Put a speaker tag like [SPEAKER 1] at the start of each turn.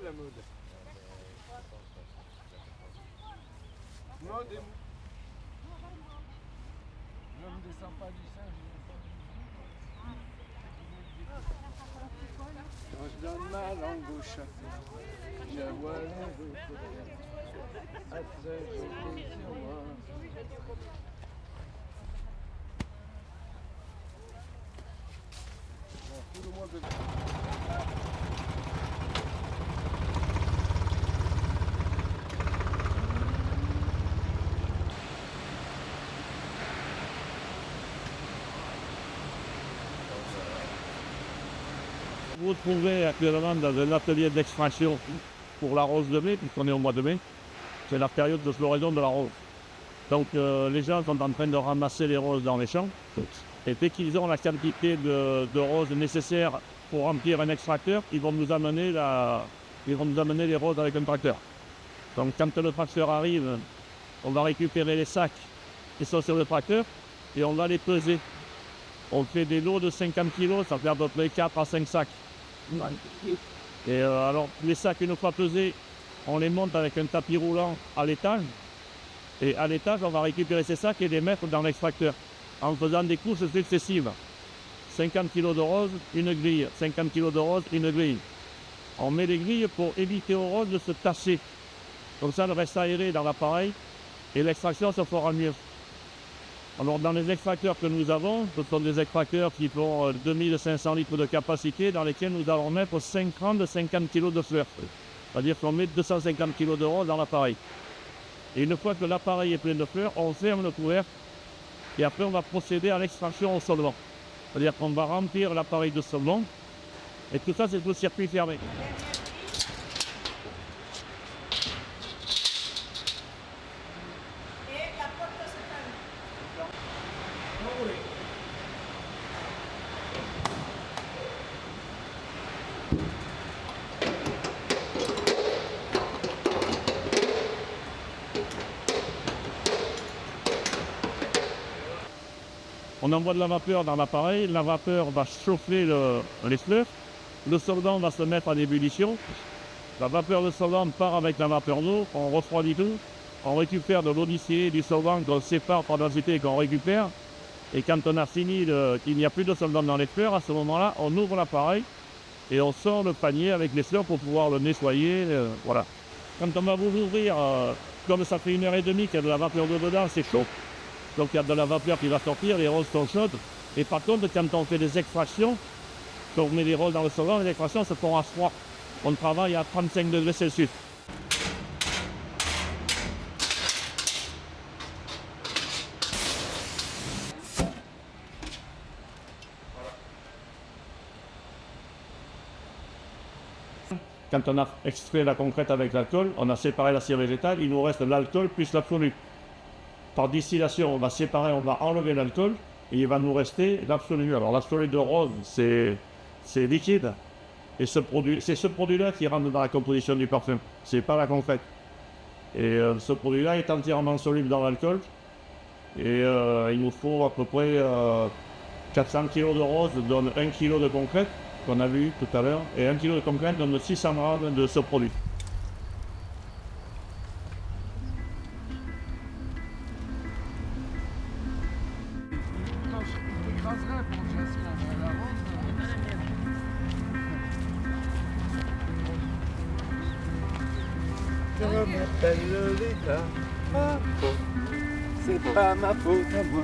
[SPEAKER 1] la mode. Mode et... Je ne descends pas du singe. Quand je donne ma langue au chat, je vois les autres. Après, je compte sur moi. Bon, tout le monde est...
[SPEAKER 2] Vous vous trouvez actuellement dans un atelier d'extraction pour la rose de mai, puisqu'on est au mois de mai. C'est la période de floraison de la rose. Donc les gens sont en train de ramasser les roses dans les champs. Et dès qu'ils ont la quantité de roses nécessaire pour remplir un extracteur, ils vont nous amener les roses avec un tracteur. Donc quand le tracteur arrive, on va récupérer les sacs qui sont sur le tracteur et on va les peser. On fait des lots de 50 kg, ça fait à peu près 4 à 5 sacs. Et alors, les sacs, une fois pesés, on les monte avec un tapis roulant à l'étage. Et à l'étage, on va récupérer ces sacs et les mettre dans l'extracteur en faisant des couches successives. 50 kg de rose, une grille. 50 kg de rose, une grille. On met les grilles pour éviter aux roses de se tasser. Comme ça, elles restent aérées dans l'appareil et l'extraction se fera mieux. Alors dans les extracteurs que nous avons, ce sont des extracteurs qui font 2500 litres de capacité dans lesquels nous allons mettre 50 kg de fleurs. C'est-à-dire qu'on met 250 kg de rose dans l'appareil. Et une fois que l'appareil est plein de fleurs, on ferme le couvercle et après on va procéder à l'extraction au solvant. C'est-à-dire qu'on va remplir l'appareil de solvant et tout ça c'est tout circuit fermé. On envoie de la vapeur dans l'appareil, la vapeur va chauffer les fleurs, le solvant va se mettre en ébullition, la vapeur de solvant part avec la vapeur d'eau, on refroidit tout, on récupère de l'eau distillée, du solvant qu'on sépare par densité et qu'on récupère, et quand on a fini qu'il n'y a plus de solvant dans les fleurs, à ce moment-là, on ouvre l'appareil et on sort le panier avec les fleurs pour pouvoir le nettoyer, voilà. Quand on va vous ouvrir, comme ça fait 1h30 qu'il y a de la vapeur d'eau dedans, c'est chaud. Donc il y a de la vapeur qui va sortir, les roses sont chaudes. Et par contre, quand on fait des extractions, quand on met les roses dans le solvant, les extractions se font à froid. On travaille à 35 degrés Celsius. Quand on a extrait la concrète avec l'alcool, on a séparé la cire végétale, il nous reste l'alcool plus l'absolu. Par distillation, on va séparer, on va enlever l'alcool et il va nous rester l'absolu. Alors l'absolu de rose, c'est liquide. Et c'est ce produit-là qui rentre dans la composition du parfum. C'est pas la concrète. Et ce produit-là est entièrement soluble dans l'alcool. Et il nous faut à peu près 400 kg de rose donne 1 kg de concrète, qu'on a vu tout à l'heure. Et 1 kg de concrète donne 600 grammes de ce produit.
[SPEAKER 1] Je m'appelle Lolita, c'est pas ma faute à moi.